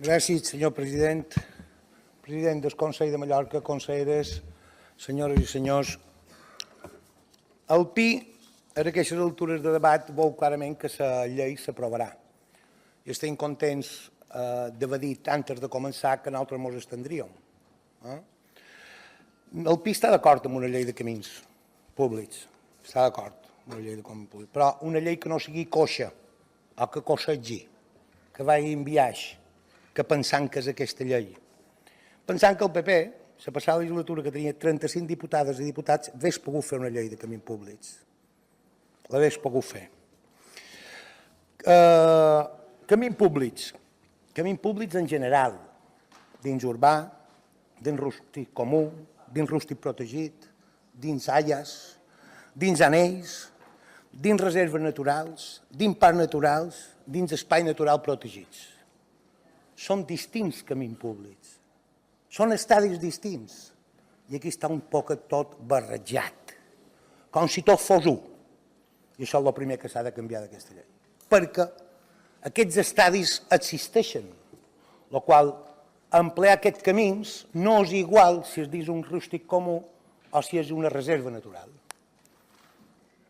Gràcies, senyor president. President del Consell de Mallorca, conselleres, senyores i senyors. El PI, a aquestes altures de debat, veu clarament que la llei s'aprovarà. I estem contents d'haver dit, antes de començar, que nosaltres ens estendríem. El PI està d'acord amb una llei de camins públics. Està d'acord amb una llei de camins públics. Però una llei que no sigui coixa, o que coixegi, que vagi en biaix, que pensant que és aquesta llei. Pensant que el PP, la passada legislatura que tenia 35 diputades i diputats, hagués pogut fer una llei de camins públics. L'hagués pogut fer. Camins públics en general, dins urbà, dins rústic comú, dins rústic protegit, dins AIAs, dins anells, dins reserves naturals, dins parcs naturals, dins espais naturals protegits. Són distints camins públics. Són estadis distints. I aquí està un poc tot barrejat. Com si tot fos un. I això és el primer que s'ha de canviar d'aquesta llei. Perquè aquests estadis existeixen, el qual emplear aquests camins no és igual si es diu un rústic comú o si és una reserva natural.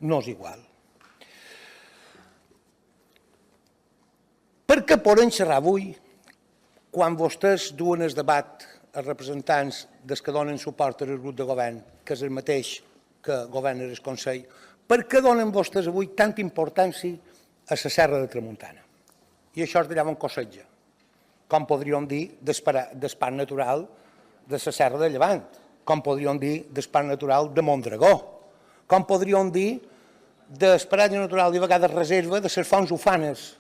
No és igual. Per què podem xerrar avui, quan vostès duen el debat als representants dels que donen suport al grup de govern, que és el mateix que governa el Consell, per què donen vostès avui tanta importància a la Serra de Tramuntana? I això és d'allà on coseja, com podríem dir del parc natural de la Serra de Llevant, com podríem dir del parc natural de Mondragó, com podríem dir del paratge natural i a vegades reserva de les fonts ufanes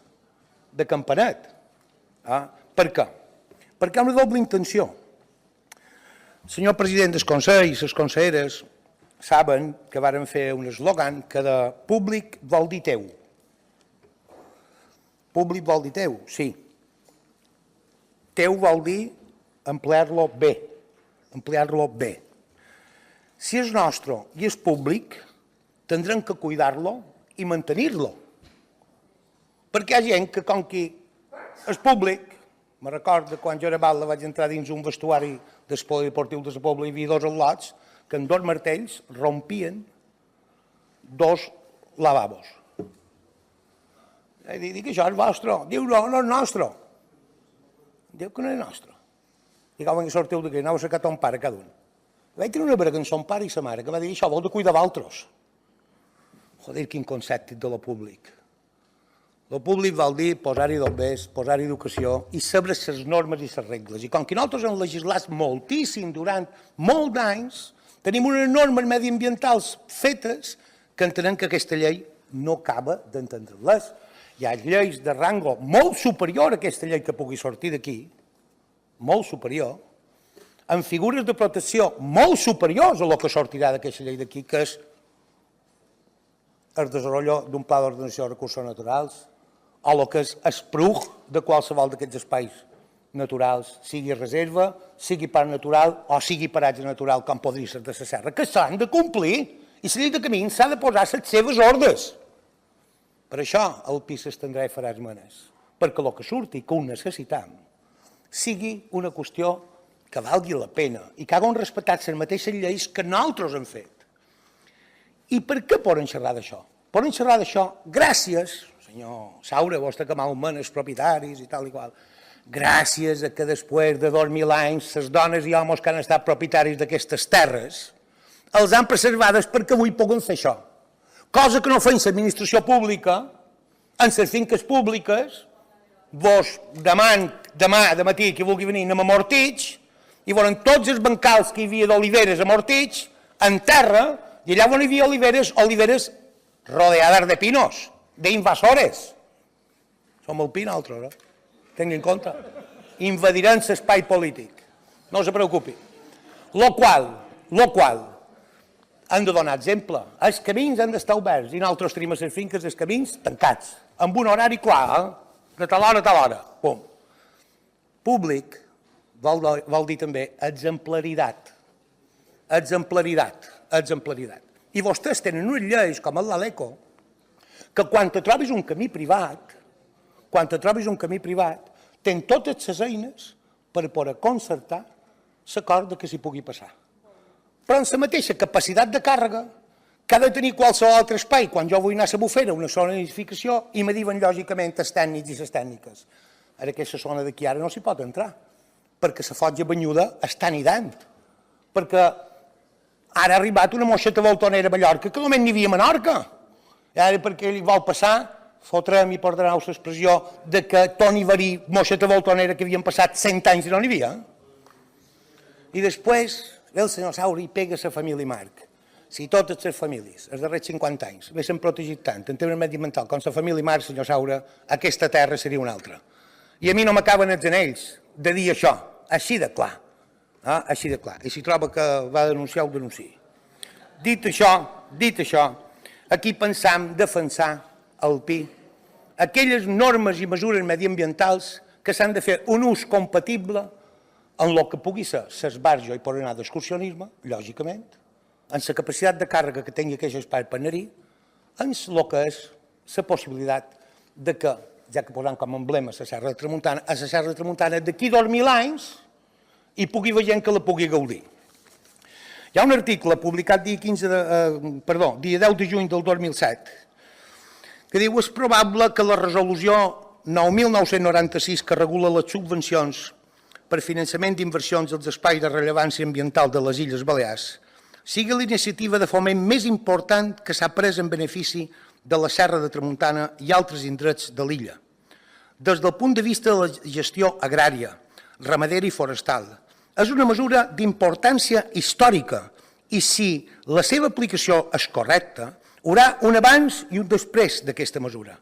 de Campanet. Per què? Perquè hi ha una doble intenció. El senyor president del Consell i les conselleres saben que varen fer un eslògan que de públic vol dir teu. Públic vol dir teu, sí. Teu vol dir emplear-lo bé, emplear-lo bé. Si és nostre i és públic, tindrem que cuidar-lo i mantenir-lo. Perquè hi ha gent que, com que és públic, me recordo quan jo era balla vaig entrar dins un vestuari del polideportiu de la Pobla i hi havia dos al·lots que amb dos martells rompien dos lavabos. I dic, això és vostre. Diu, no, no és nostre. Diu que no és nostre. I com sortiu d'aquí, anava a cercar ton pare cada un. Vaig tenir una verga amb son pare i sa mare que va dir, això vol de cuidar d'altres. Joder, quin concepte de lo públic. El públic vol dir posar-hi bombers, posar-hi educació i saber les normes i les regles. I com que nosaltres hem legislat moltíssim durant molts d'anys, tenim unes normes mediambientals fetes que entenem que aquesta llei no acaba d'entendre-les. Hi ha lleis de rango molt superior a aquesta llei que pugui sortir d'aquí, molt superior, amb figures de protecció molt superiors a el que sortirà d'aquesta llei d'aquí, que és el desenvolupament d'un pla d'ordenació de recursos naturals, o el que és el PRUG de qualsevol d'aquests espais naturals, sigui reserva, sigui parc natural o sigui paratge natural, com podria ser de la serra, que s'han de complir i la llei de camins s'ha de posar les seves ordres. Per això el PI s'estendrà i farà esmenes, perquè el que surti, que ho necessitam, sigui una qüestió que valgui la pena i que hagin respectat les mateixes lleis que nosaltres hem fet. I per què poden xerrar d'això? Poden xerrar d'això gràcies, senyor Saura, vostre que malment els propietaris i tal i qual, gràcies a que després de 2000 anys les dones i homes que han estat propietaris d'aquestes terres els han preservades perquè avui puguen fer això. Cosa que no feien l'administració pública, en les finques públiques, vos demà de matí que vulgui venir anem a Mortitx i veuen tots els bancals que hi havia d'oliveres a Mortitx en terra i allà on hi havia oliveres rodeades de pinos, d'invasores. Som el pi nosaltres, tinguin en compte. Invadiran l'espai polític. No se preocupi. Lo qual, han de donar exemple. Els camins han d'estar oberts i nosaltres tenim a les finques els camins tancats, amb un horari clar, de tal hora a tal hora. Pum. Públic vol dir també exemplaritat. Exemplaritat. I vostès tenen unes lleis com l'ALECO que quan te trobis un camí privat, té totes les eines per poder concertar l'acord que s'hi pugui passar. Però en la mateixa capacitat de càrrega que ha de tenir qualsevol altre espai. Quan jo vull anar a la bufera, una zona d'edificació, i me diuen lògicament els tècnics i les tècniques. Ara aquesta zona d'aquí ara no s'hi pot entrar, perquè la Fotja Banyuda està nidant, perquè ara ha arribat una moixeta voltonera a Mallorca que només n'hi havia a Menorca. I ara perquè ell vol passar, fotrem i perdoneu l'expressió de que Toni Verí, moixeta voltonera que havien passat 100 anys i no n'hi havia. I després ve el senyor Saura i pega la família Marc. Si totes les famílies, els darrers 50 anys, haguessin protegit tant en termes mediambientals com la família Marc, senyor Saura, aquesta terra seria una altra. I a mi no m'acaben els anells de dir això, així de clar. Així de clar. I si troba que va denunciar, ho denunciï. Dit això, aquí pensam defensar el pi, aquelles normes i mesures mediambientals que s'han de fer un ús compatible en el que pugui ser l'esbarjo i per anar d'excursionisme, lògicament, en la capacitat de càrrega que tingui aquest espai per anar-hi, en el que és la possibilitat de que, ja que posam com a emblema la Serra de Tramuntana, a la Serra de Tramuntana d'aquí 2.000 anys hi pugui haver gent que la pugui gaudir. Hi ha un article publicat dia 10 de juny del 2007 que diu: és probable que la resolució 9.996 que regula les subvencions per finançament d'inversions als espais de rellevància ambiental de les Illes Balears sigui la iniciativa de foment més important que s'ha pres en benefici de la Serra de Tramuntana i altres indrets de l'illa. Des del punt de vista de la gestió agrària, ramadera i forestal, és una mesura d'importància històrica i si la seva aplicació és correcta, hi haurà un abans i un després d'aquesta mesura.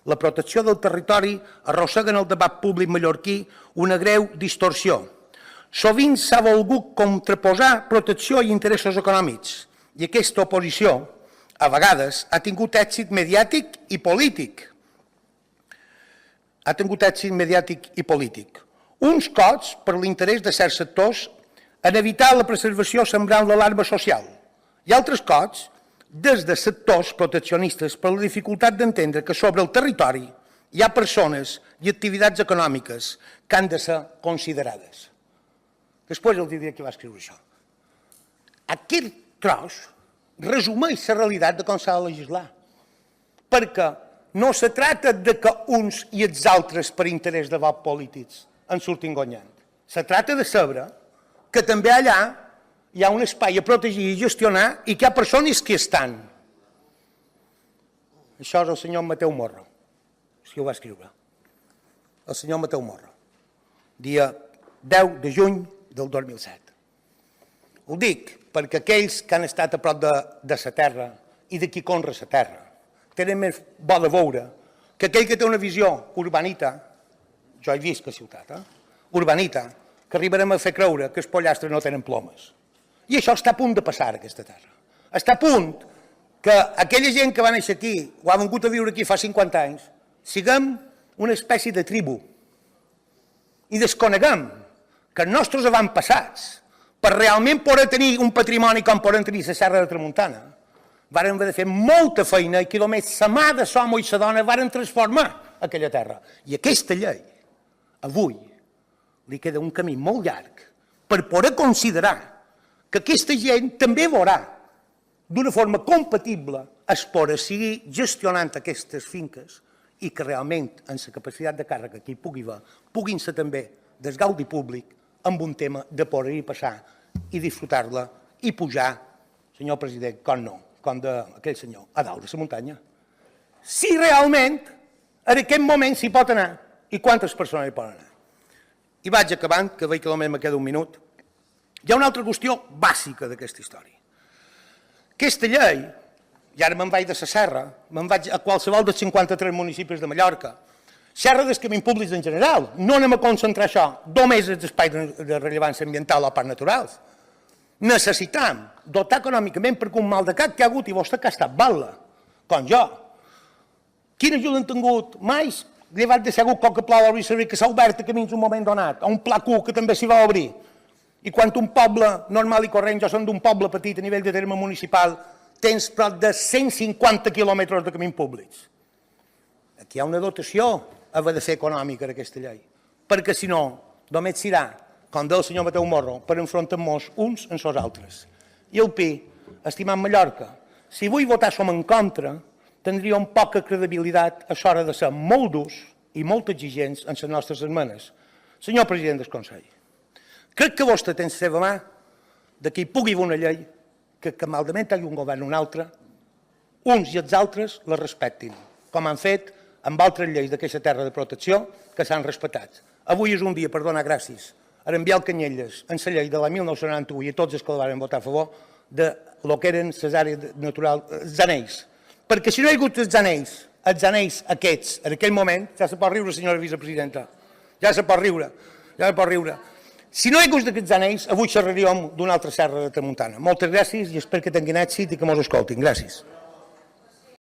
La protecció del territori arrossega en el debat públic mallorquí una greu distorsió. Sovint s'ha volgut contraposar protecció i interessos econòmics i aquesta oposició, a vegades, ha tingut èxit mediàtic i polític. Uns cops per l'interès de certs sectors en evitar la preservació sembrant l'alarma social i altres cops des de sectors proteccionistes per la dificultat d'entendre que sobre el territori hi ha persones i activitats econòmiques que han de ser considerades. Després els diré qui va escriure això. Aquest tros resumeix la realitat de com s'ha de legislar, perquè no se tracta de que uns i els altres per interès de vots polítics en surtin guanyant. Se tracta de saber que també allà hi ha un espai a protegir i gestionar i que hi ha persones que estan. Això és el senyor Mateu Morro, si ho va escriure. El senyor Mateu Morro, dia 10 de juny del 2007. Ho dic perquè aquells que han estat a prop de la terra i de qui conra la terra tenen més bo de veure que aquell que té una visió urbanita, jo he vist que ciutat, urbanita, que arribarem a fer creure que els pollastres no tenen plomes. I això està a punt de passar a aquesta terra. Està a punt que aquella gent que va néixer aquí o ha vingut a viure aquí fa 50 anys siguem una espècie de tribu i desconeguem que els nostres avantpassats, per realment poder tenir un patrimoni com poden tenir la Serra de Tramuntana, varen haver de fer molta feina i que només la mà de l'home i la dona varen transformar aquella terra. I aquesta llei, avui, li queda un camí molt llarg per poder considerar que aquesta gent també veurà d'una forma compatible es poder seguir gestionant aquestes finques i que realment en la capacitat de càrrega que hi pugui haver puguin ser també del gaudi públic amb un tema de poder-hi passar i disfrutar-la i pujar, senyor president, com d'aquell senyor, a dalt de la muntanya. Si realment en aquest moment s'hi pot anar i quantes persones hi poden anar. I vaig acabant, que veig que només me queda un minut. Hi ha una altra qüestió bàsica d'aquesta història. Aquesta llei, i ara me'n vaig de la Serra, me'n vaig a qualsevol dels 53 municipis de Mallorca, Serra dels camins públics en general, no anem a concentrar això només als espais de rellevància ambiental o parcs naturals. Necessitam dotar econòmicament perquè un mal de cap que ha hagut i vostè que ha estat bala, com jo. Quina ajuda han tingut mai? Llevat de segur que pla d'obrir servir que s'ha obert a camins un moment donat, a un pla Q que també s'hi va obrir. I quan un poble normal i corrent, jo som d'un poble petit a nivell de terme municipal, tens prop de 150 quilòmetres de camins públics. Aquí hi ha una dotació a haver de fer econòmica d'aquesta llei. perquè si no, només serà, com deia el senyor Mateu Morro, per enfrontar-nos uns amb els altres. I el Pi, estimat Mallorca, si avui votàssim en contra, tindríem poca credibilitat a l'hora de ser molt durs i molt exigents en les nostres esmenes. Senyor president del Consell, crec que vostè té en la seva mà que hi pugui haver una llei que malament hi hagi un govern o un altre, uns i els altres la respectin, com han fet amb altres lleis d'aquesta terra de protecció que s'han respectat. Avui és un dia per donar gràcies a enviar el Canyelles en la llei de la 1991 i a tots els que la van votar a favor de lo que eren les àrees naturals, els anells. Perquè si no hi ha hagut els anells aquests, en aquell moment, ja se pot riure, senyora vicepresidenta, ja se pot riure. Si no hi ha hagut aquests anells, avui xerraríem d'una altra serra de Tramuntana. Moltes gràcies i espero que tinguin èxit i que mos escoltin. Gràcies.